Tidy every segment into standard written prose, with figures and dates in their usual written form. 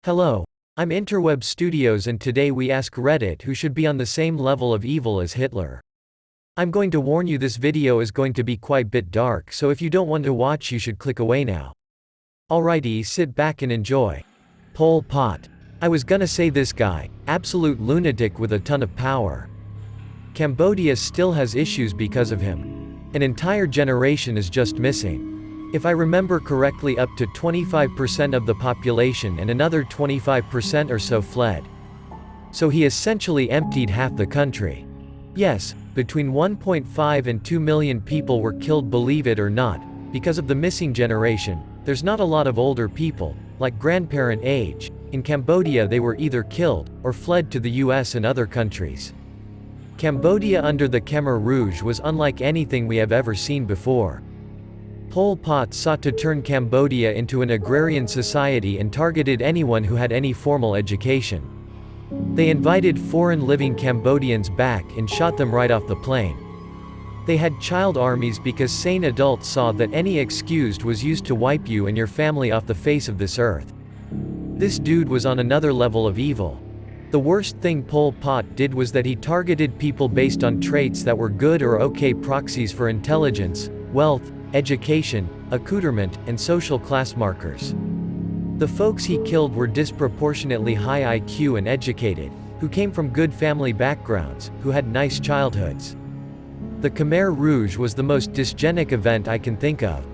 Hello. I'm Interweb Studios and today we ask Reddit who should be on the same level of evil as Hitler. I'm going to warn you, this video is going to be quite bit dark, so if you don't want to watch you should click away now. Alrighty, sit back and enjoy. Pol Pot. I was gonna say this guy, absolute lunatic with a ton of power. Cambodia still has issues because of him. An entire generation is just missing. If I remember correctly, up to 25% of the population and another 25% or so fled. So he essentially emptied half the country. Yes, between 1.5 and 2 million people were killed, believe it or not, because of the missing generation. There's not a lot of older people, like grandparent age. In Cambodia they were either killed, or fled to the US and other countries. Cambodia under the Khmer Rouge was unlike anything we have ever seen before. Pol Pot sought to turn Cambodia into an agrarian society and targeted anyone who had any formal education. They invited foreign living Cambodians back and shot them right off the plane. They had child armies because sane adults saw that any excuse was used to wipe you and your family off the face of this earth. This dude was on another level of evil. The worst thing Pol Pot did was that he targeted people based on traits that were good or okay proxies for intelligence, wealth, education, accoutrement, and social class markers. The folks he killed were disproportionately high IQ and educated, who came from good family backgrounds, who had nice childhoods. The Khmer Rouge was the most dysgenic event I can think of.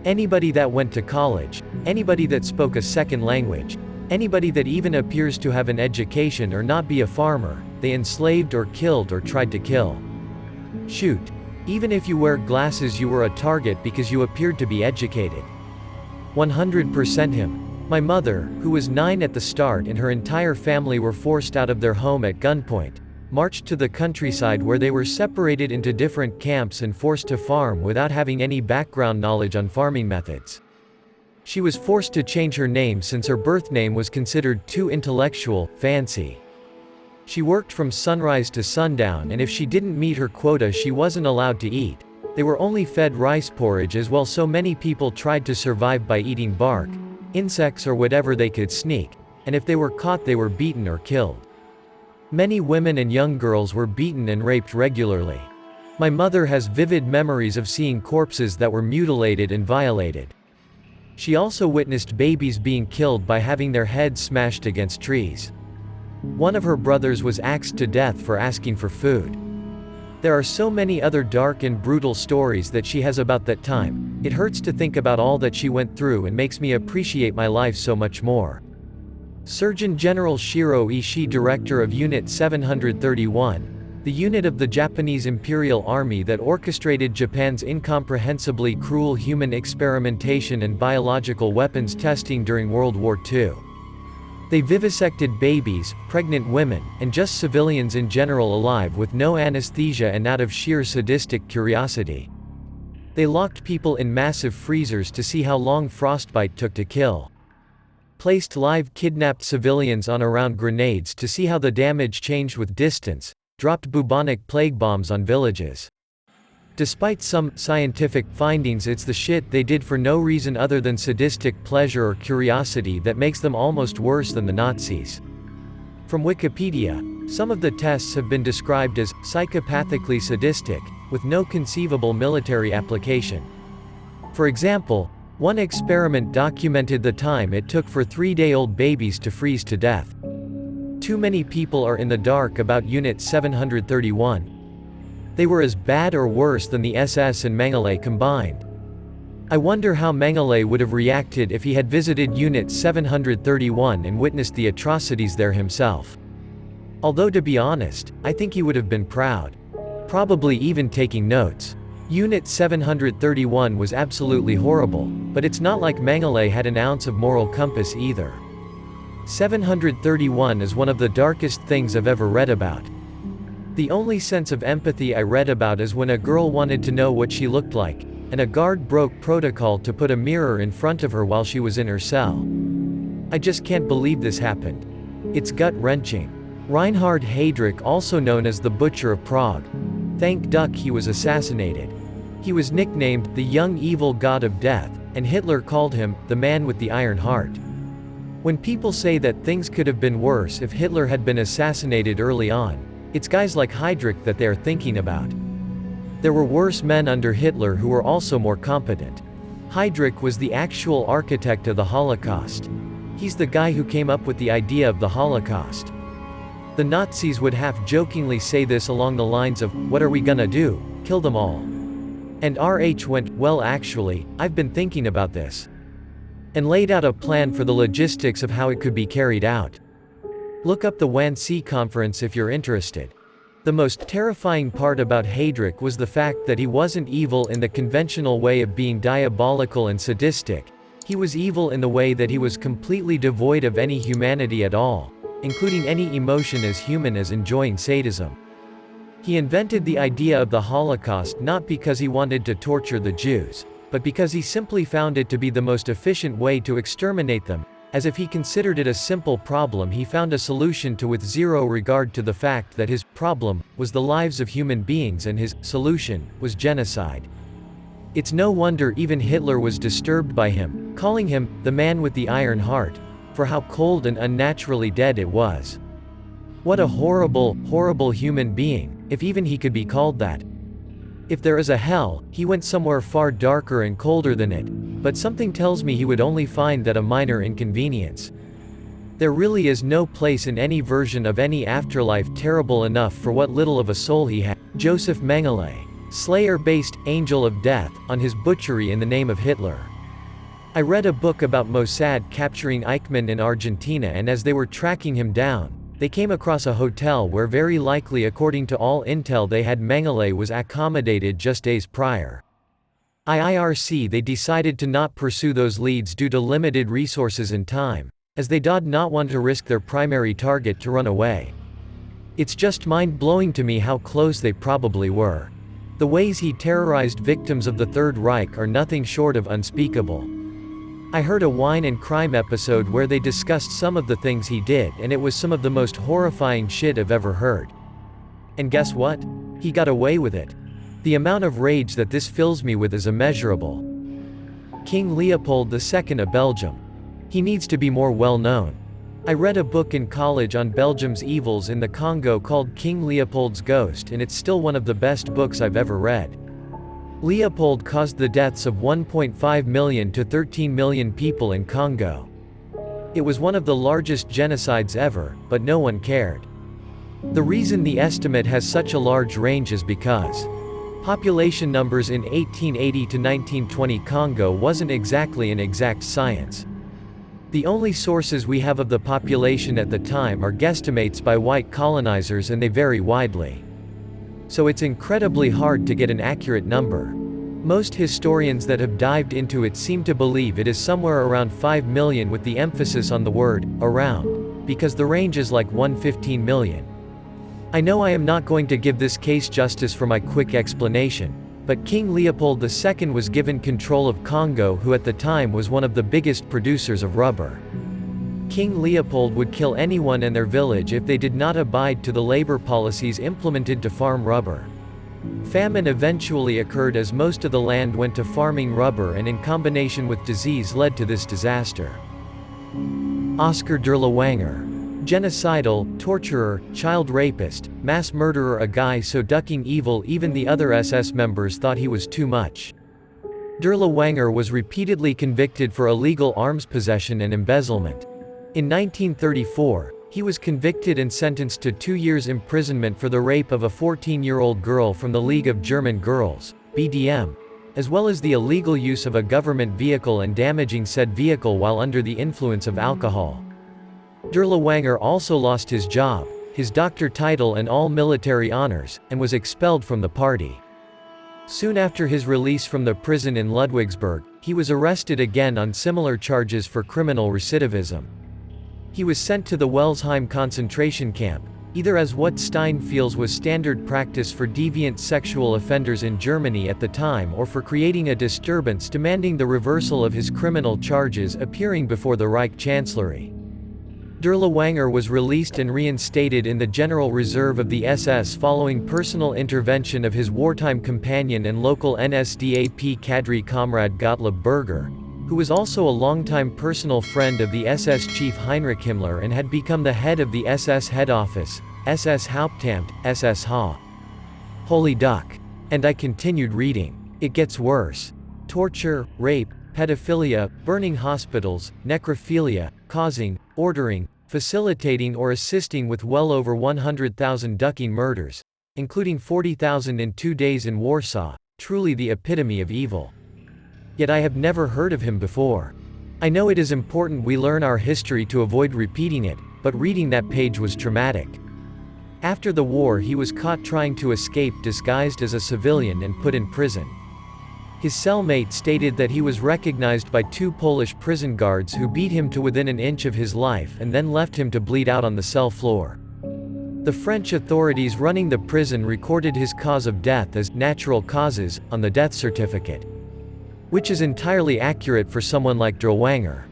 Anybody that went to college, anybody that spoke a second language, anybody that even appears to have an education or not be a farmer, they enslaved or killed or tried to kill. Shoot. Even if you wear glasses you were a target because you appeared to be educated. 100% him. My mother, who was 9 at the start and her entire family were forced out of their home at gunpoint, marched to the countryside where they were separated into different camps and forced to farm without having any background knowledge on farming methods. She was forced to change her name since her birth name was considered too intellectual, fancy. She worked from sunrise to sundown, and if she didn't meet her quota she wasn't allowed to eat. They were only fed rice porridge as well, so many people tried to survive by eating bark, insects or whatever they could sneak, and if they were caught they were beaten or killed. Many women and young girls were beaten and raped regularly. My mother has vivid memories of seeing corpses that were mutilated and violated. She also witnessed babies being killed by having their heads smashed against trees. One of her brothers was axed to death for asking for food. There are so many other dark and brutal stories that she has about that time. It hurts to think about all that she went through and makes me appreciate my life so much more. Surgeon General Shiro Ishii, director of Unit 731, the unit of the Japanese Imperial Army that orchestrated Japan's incomprehensibly cruel human experimentation and biological weapons testing during World War II. They vivisected babies, pregnant women, and just civilians in general alive with no anesthesia and out of sheer sadistic curiosity. They locked people in massive freezers to see how long frostbite took to kill. Placed live kidnapped civilians on around grenades to see how the damage changed with distance, dropped bubonic plague bombs on villages. Despite some scientific findings, it's the shit they did for no reason other than sadistic pleasure or curiosity that makes them almost worse than the Nazis. From Wikipedia, some of the tests have been described as psychopathically sadistic, with no conceivable military application. For example, one experiment documented the time it took for 3-day-old babies to freeze to death. Too many people are in the dark about Unit 731. They were as bad or worse than the SS and Mengele combined. I wonder how Mengele would have reacted if he had visited Unit 731 and witnessed the atrocities there himself. Although to be honest, I think he would have been proud. Probably even taking notes. Unit 731 was absolutely horrible, but it's not like Mengele had an ounce of moral compass either. 731 is one of the darkest things I've ever read about. The only sense of empathy I read about is when a girl wanted to know what she looked like, and a guard broke protocol to put a mirror in front of her while she was in her cell. I just can't believe this happened. It's gut-wrenching. Reinhard Heydrich, also known as the Butcher of Prague. Thank Duck he was assassinated. He was nicknamed the young evil god of death, and Hitler called him the man with the iron heart. When people say that things could have been worse if Hitler had been assassinated early on, it's guys like Heydrich that they are thinking about. There were worse men under Hitler who were also more competent. Heydrich was the actual architect of the Holocaust. He's the guy who came up with the idea of the Holocaust. The Nazis would half-jokingly say this along the lines of, "What are we gonna do? Kill them all?" And RH went, "Well actually, I've been thinking about this." And laid out a plan for the logistics of how it could be carried out. Look up the Wannsee Conference if you're interested. The most terrifying part about Heydrich was the fact that he wasn't evil in the conventional way of being diabolical and sadistic. He was evil in the way that he was completely devoid of any humanity at all, including any emotion as human as enjoying sadism. He invented the idea of the Holocaust not because he wanted to torture the Jews, but because he simply found it to be the most efficient way to exterminate them. As if he considered it a simple problem, he found a solution to with zero regard to the fact that his problem was the lives of human beings and his solution was genocide. It's no wonder even Hitler was disturbed by him, calling him the man with the iron heart, for how cold and unnaturally dead it was. What a horrible, horrible human being, if even he could be called that. If there is a hell, he went somewhere far darker and colder than it, but something tells me he would only find that a minor inconvenience. There really is no place in any version of any afterlife terrible enough for what little of a soul he had. Joseph Mengele, Slayer based Angel of Death on his butchery in the name of Hitler. I read a book about Mossad capturing Eichmann in Argentina, and as they were tracking him down, they came across a hotel where very likely according to all intel they had Mengele was accommodated just days prior. IIRC they decided to not pursue those leads due to limited resources and time, as they did not want to risk their primary target to run away. It's just mind-blowing to me how close they probably were. The ways he terrorized victims of the Third Reich are nothing short of unspeakable. I heard a wine and crime episode where they discussed some of the things he did, and it was some of the most horrifying shit I've ever heard. And guess what? He got away with it. The amount of rage that this fills me with is immeasurable. King Leopold II of Belgium. He needs to be more well known. I read a book in college on Belgium's evils in the Congo called King Leopold's Ghost, and it's still one of the best books I've ever read. Leopold caused the deaths of 1.5 million to 13 million people in Congo. It was one of the largest genocides ever, but no one cared. The reason the estimate has such a large range is because population numbers in 1880 to 1920 Congo wasn't exactly an exact science. The only sources we have of the population at the time are guesstimates by white colonizers, and they vary widely. So it's incredibly hard to get an accurate number. Most historians that have dived into it seem to believe it is somewhere around 5 million, with the emphasis on the word around, because the range is like 115 million. I know I am not going to give this case justice for my quick explanation, but King Leopold II was given control of Congo, who at the time was one of the biggest producers of rubber. King Leopold would kill anyone and their village if they did not abide to the labor policies implemented to farm rubber. Famine eventually occurred as most of the land went to farming rubber, and in combination with disease led to this disaster. Oscar Dirlewanger. Genocidal, torturer, child rapist, mass murderer, a guy so ducking evil even the other SS members thought he was too much. Dirlewanger was repeatedly convicted for illegal arms possession and embezzlement. In 1934, he was convicted and sentenced to 2 years imprisonment for the rape of a 14-year-old girl from the League of German Girls, BDM, as well as the illegal use of a government vehicle and damaging said vehicle while under the influence of alcohol. Dirlewanger also lost his job, his doctor title and all military honors, and was expelled from the party. Soon after his release from the prison in Ludwigsburg, he was arrested again on similar charges for criminal recidivism. He was sent to the Welsheim concentration camp, either as what Stein feels was standard practice for deviant sexual offenders in Germany at the time, or for creating a disturbance demanding the reversal of his criminal charges appearing before the Reich Chancellery. Dirlewanger was released and reinstated in the General Reserve of the SS following personal intervention of his wartime companion and local NSDAP cadre comrade Gottlob Berger, who was also a longtime personal friend of the SS chief Heinrich Himmler and had become the head of the SS head office, SS Hauptamt, SS Ha. Holy duck. And I continued reading. It gets worse. Torture, rape, pedophilia, burning hospitals, necrophilia, causing, ordering, facilitating or assisting with well over 100,000 ducking murders, including 40,000 in 2 days in Warsaw, truly the epitome of evil. Yet I have never heard of him before. I know it is important we learn our history to avoid repeating it, but reading that page was traumatic. After the war he was caught trying to escape disguised as a civilian and put in prison. His cellmate stated that he was recognized by 2 Polish prison guards who beat him to within an inch of his life and then left him to bleed out on the cell floor. The French authorities running the prison recorded his cause of death as natural causes on the death certificate, which is entirely accurate for someone like Drillwanger.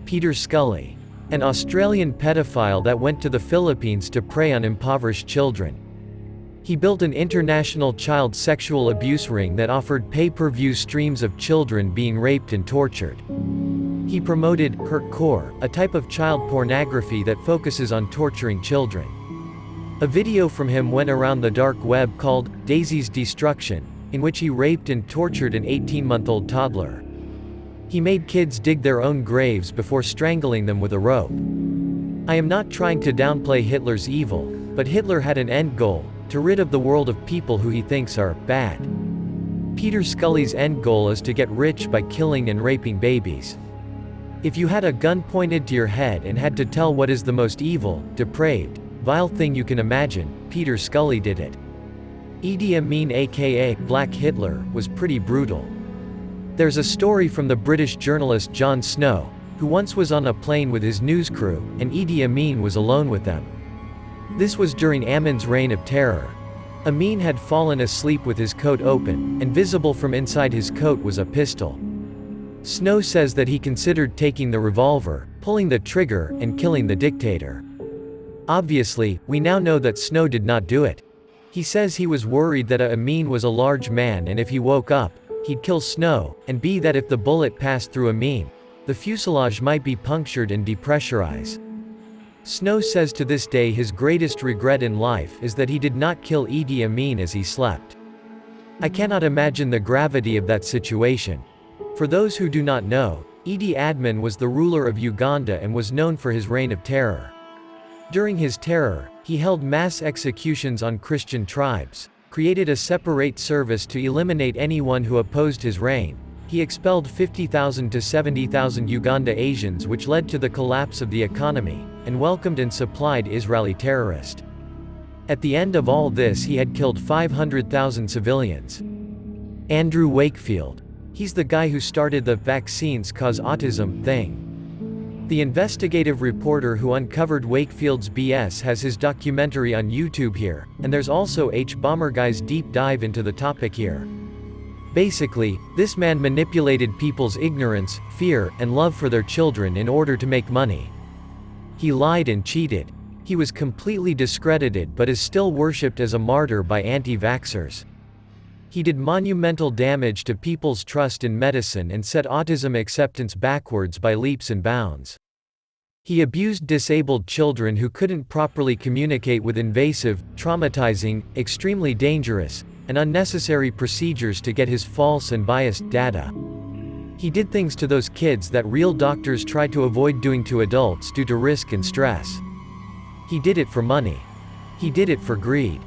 Peter Scully, an Australian pedophile that went to the Philippines to prey on impoverished children. He built an international child sexual abuse ring that offered pay-per-view streams of children being raped and tortured. He promoted hardcore, a type of child pornography that focuses on torturing children. A video from him went around the dark web called Daisy's Destruction, in which he raped and tortured an 18-month-old toddler. He made kids dig their own graves before strangling them with a rope. I am not trying to downplay Hitler's evil, but Hitler had an end goal, to rid of the world of people who he thinks are bad. Peter Scully's end goal is to get rich by killing and raping babies. If you had a gun pointed to your head and had to tell what is the most evil, depraved, vile thing you can imagine, Peter Scully did it. Idi Amin aka Black Hitler was pretty brutal. There's a story from the British journalist Jon Snow, who once was on a plane with his news crew, and Idi Amin was alone with them. This was during Amin's reign of terror. Amin had fallen asleep with his coat open, and visible from inside his coat was a pistol. Snow says that he considered taking the revolver, pulling the trigger, and killing the dictator. Obviously, we now know that Snow did not do it. He says he was worried that Amin was a large man and if he woke up, he'd kill Snow, and b that if the bullet passed through Amin, the fuselage might be punctured and depressurized. Snow says to this day his greatest regret in life is that he did not kill Idi Amin as he slept. I cannot imagine the gravity of that situation. For those who do not know, Idi Amin was the ruler of Uganda and was known for his reign of terror. During his terror, he held mass executions on Christian tribes, created a separate service to eliminate anyone who opposed his reign. He expelled 50,000 to 70,000 Uganda Asians, which led to the collapse of the economy, and welcomed and supplied Israeli terrorists. At the end of all this he had killed 500,000 civilians. Andrew Wakefield. He's the guy who started the "vaccines cause autism" thing. The investigative reporter who uncovered Wakefield's BS has his documentary on YouTube here, and there's also Bomberguy's deep dive into the topic here. Basically, this man manipulated people's ignorance, fear, and love for their children in order to make money. He lied and cheated. He was completely discredited but is still worshipped as a martyr by anti-vaxxers. He did monumental damage to people's trust in medicine and set autism acceptance backwards by leaps and bounds. He abused disabled children who couldn't properly communicate with invasive, traumatizing, extremely dangerous, and unnecessary procedures to get his false and biased data. He did things to those kids that real doctors try to avoid doing to adults due to risk and stress. He did it for money. He did it for greed.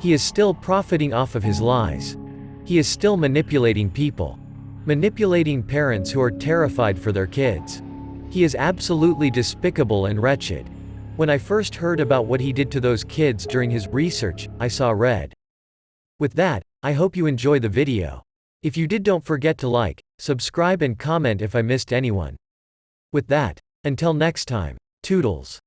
He is still profiting off of his lies. He is still manipulating people. Manipulating parents who are terrified for their kids. He is absolutely despicable and wretched. When I first heard about what he did to those kids during his research, I saw red. With that, I hope you enjoy the video. If you did, don't forget to like, subscribe and comment if I missed anyone. With that, until next time, toodles.